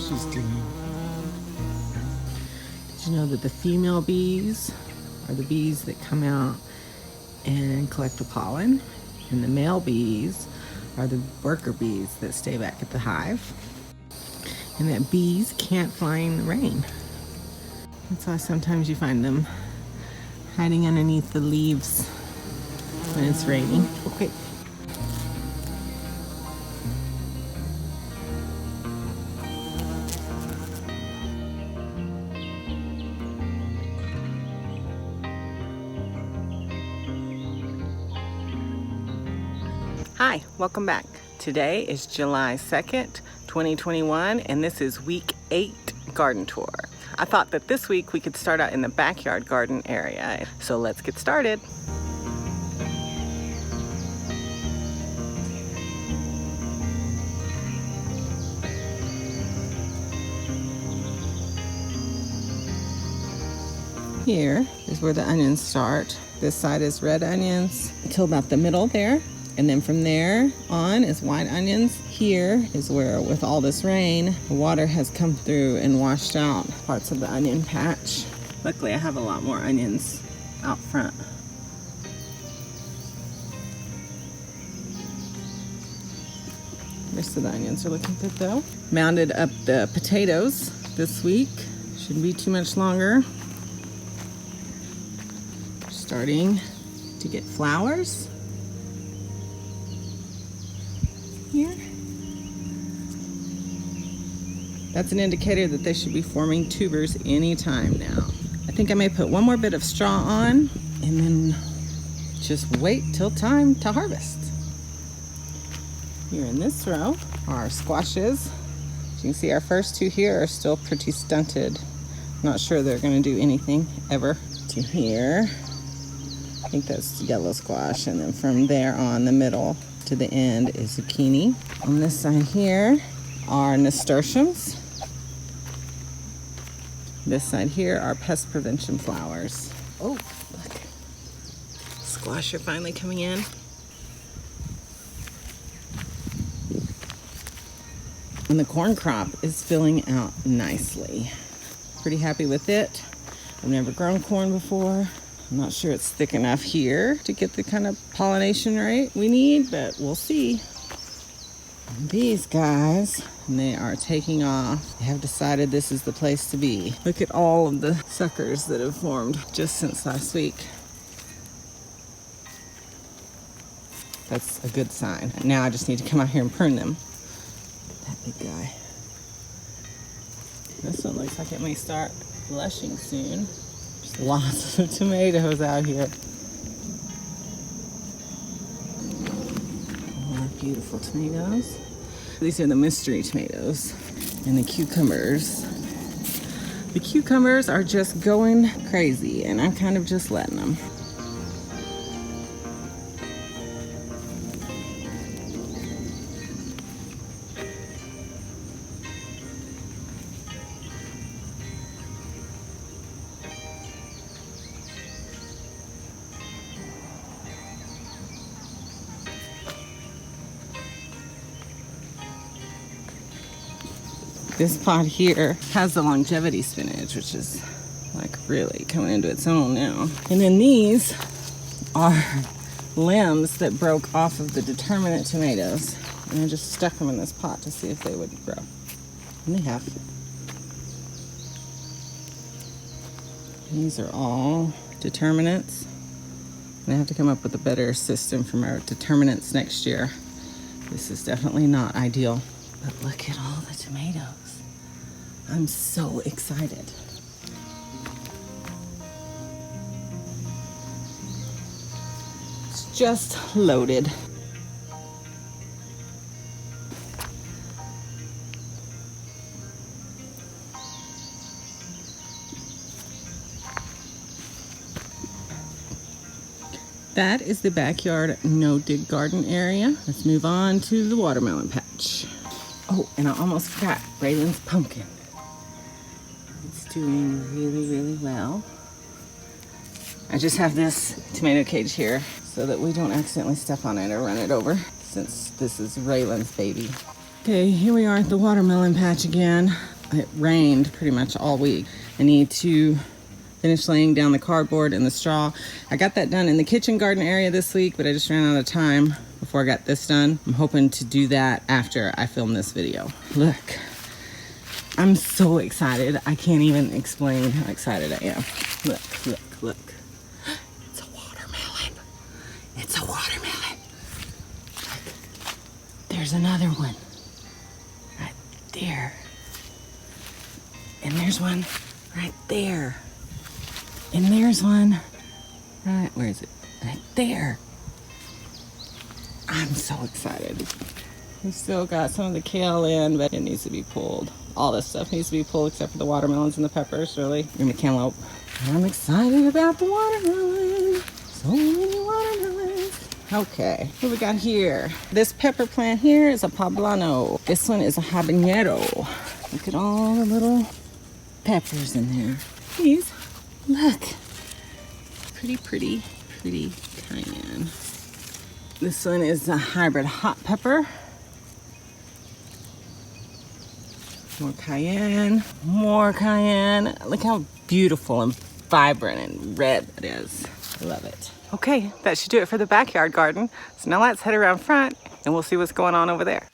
she's doing. Did you know that the female bees are the bees that come out and collect the pollen, and the male bees are the worker bees that stay back at the hive, and that bees can't fly in the rain. That's why sometimes you find them hiding underneath the leaves when it's raining. Okay. Hi, welcome back. Today is July 2nd, 2021, and this is week 8 garden tour. I thought that this week we could start out in the backyard garden area, so let's get started. Here is where the onions start. This side is red onions until about the middle there. And then from there on is white onions. Here is where, with all this rain, the water has come through and washed out parts of the onion patch. Luckily, I have a lot more onions out front. The rest of the onions are looking good though. Mounded up the potatoes this week. Shouldn't be too much longer. Starting to get flowers. Here. That's an indicator that they should be forming tubers anytime now. I think I may put one more bit of straw on and then just wait till time to harvest. Here in this row are squashes. As you can see, our first two here are still pretty stunted. Not sure they're going to do anything ever. To here, I think that's yellow squash, and then from there on the middle to the end is zucchini. On this side here are nasturtiums. This side here are pest prevention flowers. Oh, look. Squash are finally coming in. And the corn crop is filling out nicely. Pretty happy with it. I've never grown corn before. I'm not sure it's thick enough here to get the kind of pollination rate we need, but we'll see. And these guys, they are taking off. They have decided this is the place to be. Look at all of the suckers that have formed just since last week. That's a good sign. Now I just need to come out here and prune them. That big guy. This one looks like it may start blushing soon. Lots of tomatoes out here. More beautiful tomatoes. These are the mystery tomatoes and the cucumbers. The cucumbers are just going crazy, and I'm kind of just letting them. This pot here has the longevity spinach, which is like really coming into its own now. And then these are limbs that broke off of the determinate tomatoes. And I just stuck them in this pot to see if they would grow. And they have. These are all determinants. And I have to come up with a better system for my determinants next year. This is definitely not ideal. But look at all the tomatoes. I'm so excited. It's just loaded. That is the backyard no-dig garden area. Let's move on to the watermelon patch. Oh, and I almost forgot Raylan's pumpkin. It's doing really, really well. I just have this tomato cage here so that we don't accidentally step on it or run it over, since this is Raylan's baby. Okay, here we are at the watermelon patch again. It rained pretty much all week. I need to finish laying down the cardboard and the straw. I got that done in the kitchen garden area this week, but I just ran out of time before I got this done. I'm hoping to do that after I film this video. Look, I'm so excited. I can't even explain how excited I am. Look, look, look. It's a watermelon. It's a watermelon. Look, there's another one right there. And there's one right there. And there's one right, where is it? Right there. I'm so excited. We still got some of the kale in, but it needs to be pulled. All this stuff needs to be pulled except for the watermelons and the peppers, really. And the cantaloupe. I'm excited about the watermelon. So many watermelons. Okay, what we got here? This pepper plant here is a poblano. This one is a habanero. Look at all the little peppers in there. These, look. Pretty, pretty, pretty cayenne. This one is a hybrid hot pepper. More cayenne, more cayenne. Look how beautiful and vibrant and red it is. I love it. Okay, that should do it for the backyard garden. So now let's head around front and we'll see what's going on over there.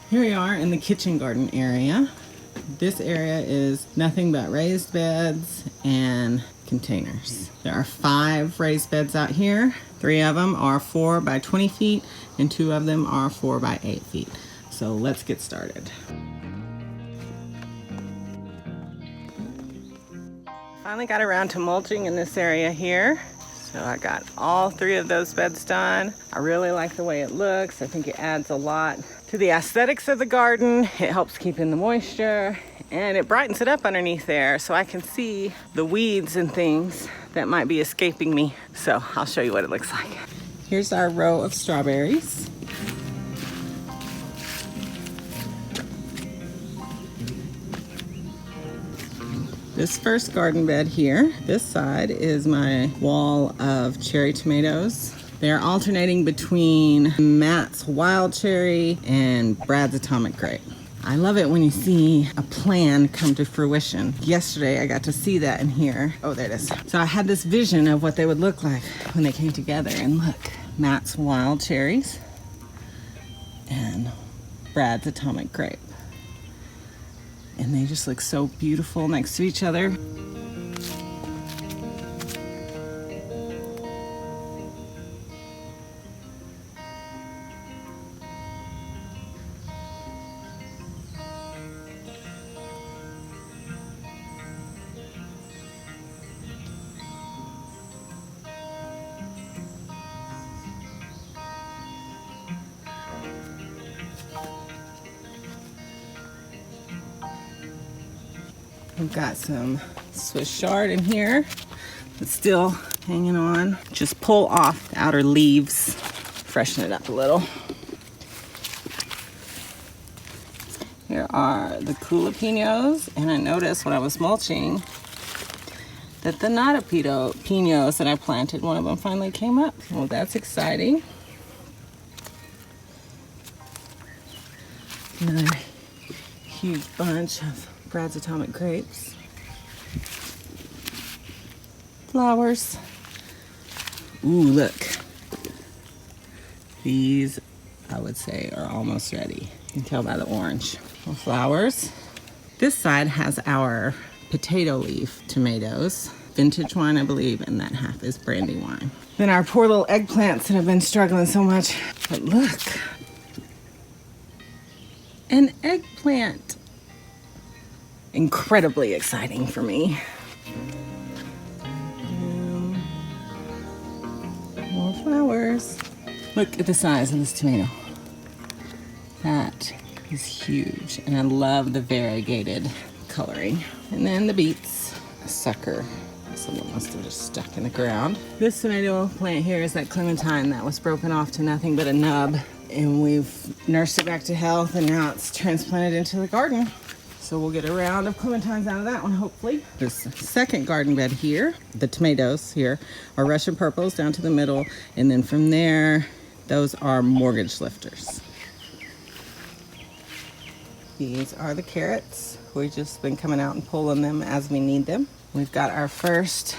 Here we are in the kitchen garden area. This area is nothing but raised beds and containers. There are 5 raised beds out here. 3 of them are 4 by 20 feet and 2 of them are 4 by 8 feet. So let's get started. Finally got around to mulching in this area here. So I got all 3 of those beds done. I really like the way it looks. I think it adds a lot to the aesthetics of the garden. It helps keep in the moisture and it brightens it up underneath there so I can see the weeds and things that might be escaping me. So I'll show you what it looks like. Here's our row of strawberries. This first garden bed here, this side is my wall of cherry tomatoes. They're alternating between Matt's wild cherry and Brad's atomic grape. I love it when you see a plan come to fruition. Yesterday I got to see that in here. Oh, there it is. So I had this vision of what they would look like when they came together. And look, Matt's wild cherries and Brad's atomic grape. And they just look so beautiful next to each other. We've got some Swiss chard in here. It's still hanging on. Just pull off the outer leaves, freshen it up a little. Here are the jalapenos, and I noticed when I was mulching that the pinos that I planted, one of them finally came up. Well, that's exciting. Another huge bunch of Brad's atomic grapes. Flowers. Ooh, look. These, I would say, are almost ready. You can tell by the orange. More flowers. This side has our potato leaf tomatoes. Vintage wine, I believe, and that half is brandy wine. Then our poor little eggplants that have been struggling so much. But look. An eggplant. Incredibly exciting for me. More flowers. Look at the size of this tomato. That is huge, and I love the variegated coloring. And then the beets, sucker Someone must have just stuck in the ground. This tomato plant here is that clementine that was broken off to nothing but a nub. And we've nursed it back to health, and now it's transplanted into the garden. So we'll get a round of clementines out of that one, hopefully. This second garden bed here, the tomatoes here, are Russian purples down to the middle. And then from there, those are mortgage lifters. These are the carrots. We've just been coming out and pulling them as we need them. We've got our first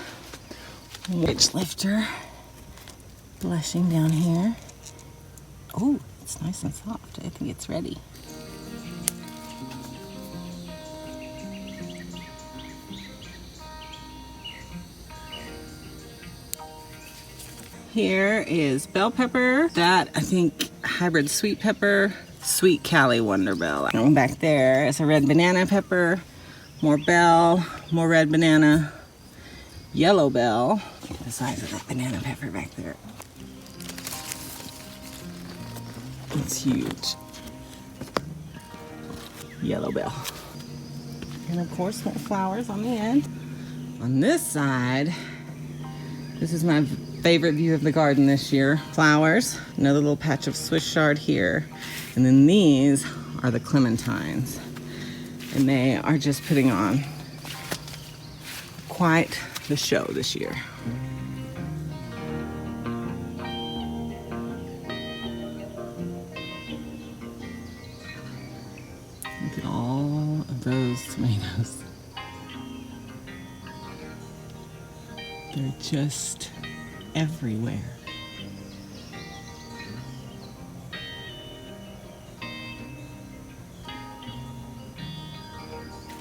mortgage lifter blushing down here. Oh, it's nice and soft. I think it's ready. Here is bell pepper. That, I think, hybrid sweet pepper. Sweet Cali Wonder Bell. And back there is a red banana pepper. More bell, more red banana. Yellow bell. Look at the size of that banana pepper back there. It's huge. Yellow bell. And of course, more flowers on the end. On this side, this is my favorite view of the garden this year. Flowers, another little patch of Swiss chard here. And then these are the clementines. And they are just putting on quite the show this year. Look at all of those tomatoes. They're just everywhere.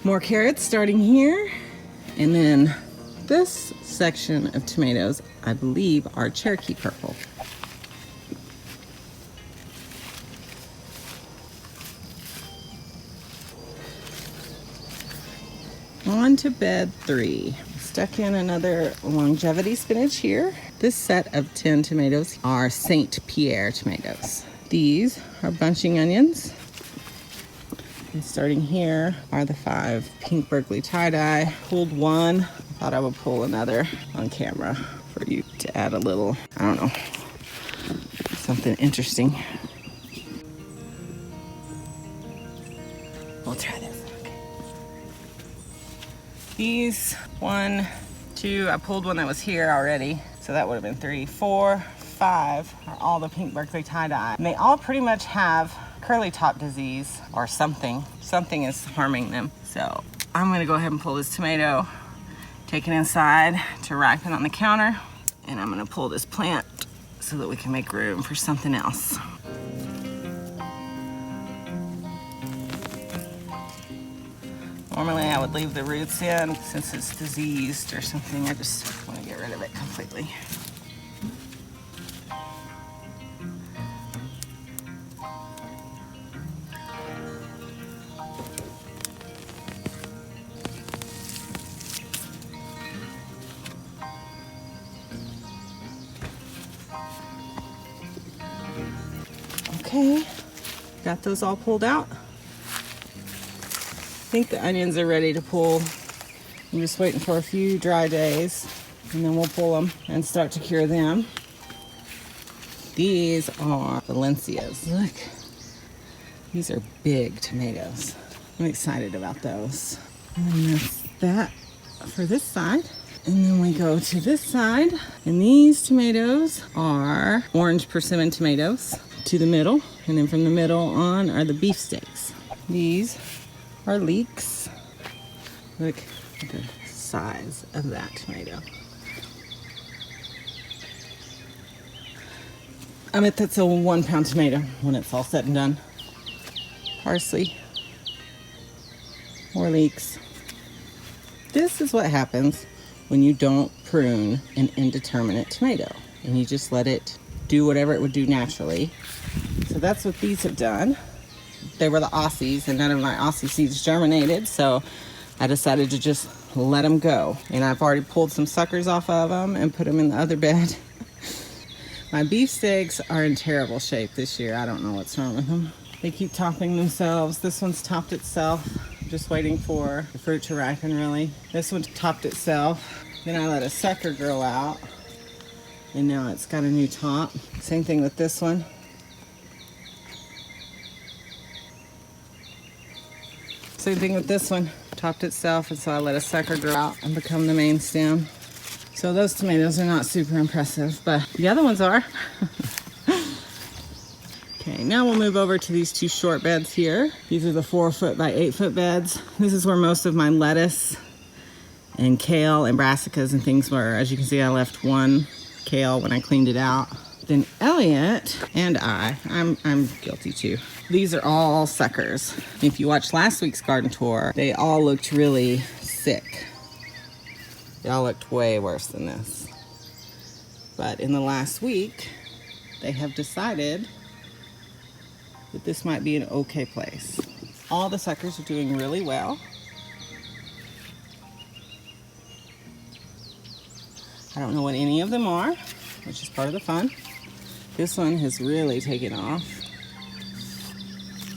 More carrots starting here, and then this section of tomatoes, I believe, are Cherokee purple. On to bed 3. Stuck in another longevity spinach here. This set of 10 tomatoes are Saint Pierre tomatoes. These are bunching onions. And starting here are the 5 pink Berkeley tie-dye. Pulled one, thought I would pull another on camera for you to add a little, I don't know, something interesting. We'll try this. Okay. These, 1, 2, I pulled one that was here already, so that would have been 3, 4, 5 are all the pink Berkeley tie-dye. And they all pretty much have curly top disease or something. Something is harming them. So I'm gonna go ahead and pull this tomato, take it inside to ripen on the counter, and I'm gonna pull this plant so that we can make room for something else. Normally I would leave the roots in. Since it's diseased or something, I just want to get rid of it completely. Okay, got those all pulled out. I think the onions are ready to pull. I'm just waiting for a few dry days, and then we'll pull them and start to cure them. These are Valencias. Look, these are big tomatoes. I'm excited about those. And then that's that for this side. And then we go to this side, and these tomatoes are orange persimmon tomatoes to the middle, and then from the middle on are the beefsteaks. These are leeks. Look at the size of that tomato. I bet that's a 1 pound tomato when it's all said and done. Parsley, more leeks. This is what happens when you don't prune an indeterminate tomato and you just let it do whatever it would do naturally. So that's what these have done. They were the Aussies, and none of my Aussie seeds germinated, so I decided to just let them go. And I've already pulled some suckers off of them and put them in the other bed. My beefsteaks are in terrible shape this year. I don't know what's wrong with them. They keep topping themselves. This one's topped itself. I'm just waiting for the fruit to ripen, really. This one topped itself. Then I let a sucker grow out, and now it's got a new top. Same thing with this one. Same thing with this one. Topped itself, and so I let a sucker grow out and become the main stem. So those tomatoes are not super impressive, but the other ones are. Okay, now we'll move over to these two short beds here. These are the 4-foot by 8-foot beds. This is where most of my lettuce and kale and brassicas and things were. As you can see, I left one kale when I cleaned it out. Then Elliot and I'm guilty too. These are all suckers. If you watched last week's garden tour, they all looked really sick. They all looked way worse than this. But in the last week, they have decided that this might be an okay place. All the suckers are doing really well. I don't know what any of them are, which is part of the fun. This one has really taken off.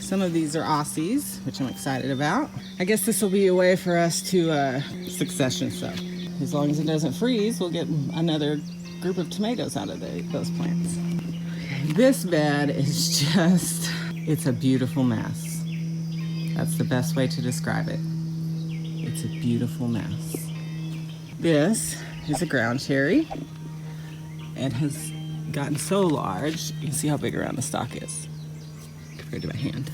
Some of these are Aussies, which I'm excited about. I guess this will be a way for us to succession sow. As long as it doesn't freeze, we'll get another group of tomatoes out of those plants. This bed is just, it's a beautiful mess. That's the best way to describe it. It's a beautiful mess. This is a ground cherry. It has gotten so large, you can see how big around the stalk is compared to my hand.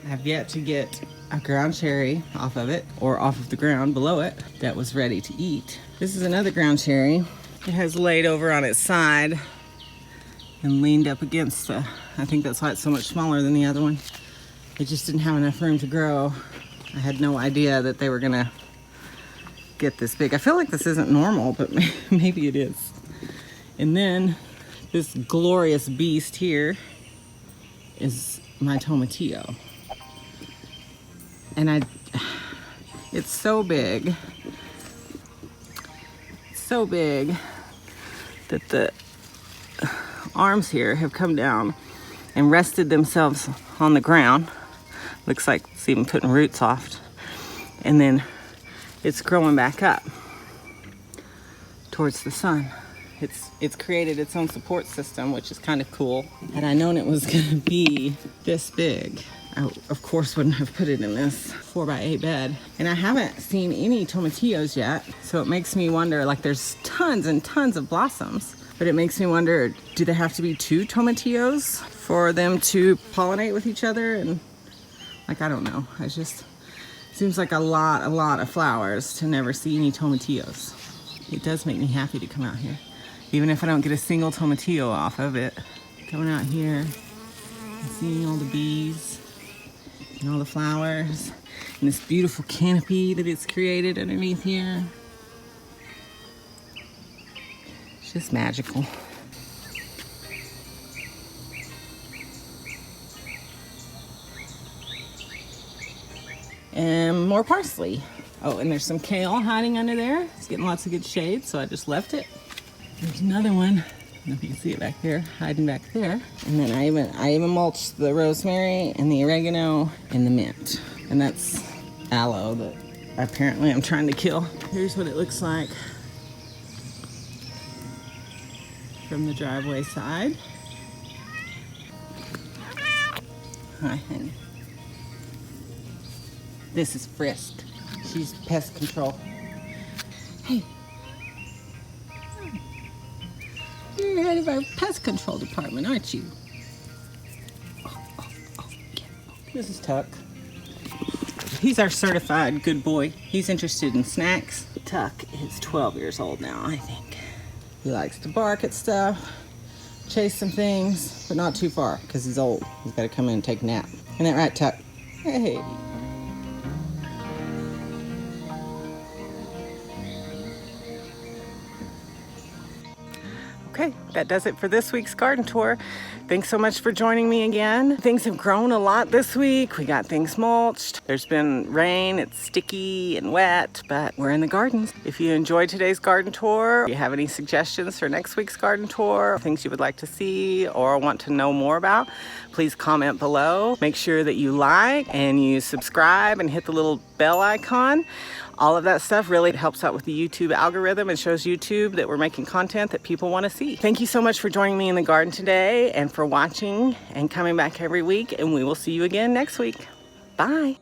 I have yet to get a ground cherry off of it or off of the ground below it that was ready to eat. This is another ground cherry. It has laid over on its side and leaned up against the, I think that's why it's so much smaller than the other one. It just didn't have enough room to grow. I had no idea that they were gonna get this big. I feel like this isn't normal, but maybe it is. And then this glorious beast here is my Tomatillo. And it's so big. It's so big that the arms here have come down and rested themselves on the ground. Looks like it's even putting roots off. And then it's growing back up towards the sun. It's created its own support system, which is kind of cool. Had I known it was gonna be this big, I of course wouldn't have put it in this 4x8 bed. And I haven't seen any tomatillos yet, so it makes me wonder, like there's tons and tons of blossoms, but it makes me wonder, do there have to be 2 tomatillos for them to pollinate with each other? And like, I don't know. It just seems like a lot of flowers to never see any tomatillos. It does make me happy to come out here. Even if I don't get a single tomatillo off of it. Coming out here and seeing all the bees and all the flowers and this beautiful canopy that it's created underneath here. It's just magical. And more parsley. Oh, and there's some kale hiding under there. It's getting lots of good shade, so I just left it. There's another one. I don't know if you can see it back there, hiding back there. And then I even mulched the rosemary and the oregano and the mint. And that's aloe that apparently I'm trying to kill. Here's what it looks like from the driveway side. Hi, honey. This is Frisk. She's pest control. Hey. You're head of our pest control department, aren't you? Yeah. This is Tuck. He's our certified good boy. He's interested in snacks. Tuck is 12 years old now, I think. He likes to bark at stuff, chase some things, but not too far because he's old. He's got to come in and take a nap. Isn't that right, Tuck? Hey. Okay, that does it for this week's garden tour. Thanks so much for joining me again. Things have grown a lot this week. We got things mulched. There's been rain, it's sticky and wet, but we're in the gardens. If you enjoyed today's garden tour, if you have any suggestions for next week's garden tour, things you would like to see or want to know more about, please comment below. Make sure that you like and you subscribe and hit the little bell icon. All of that stuff really helps out with the YouTube algorithm and shows YouTube that we're making content that people want to see. Thank you so much for joining me in the garden today and for watching and coming back every week, and we will see you again next week. Bye.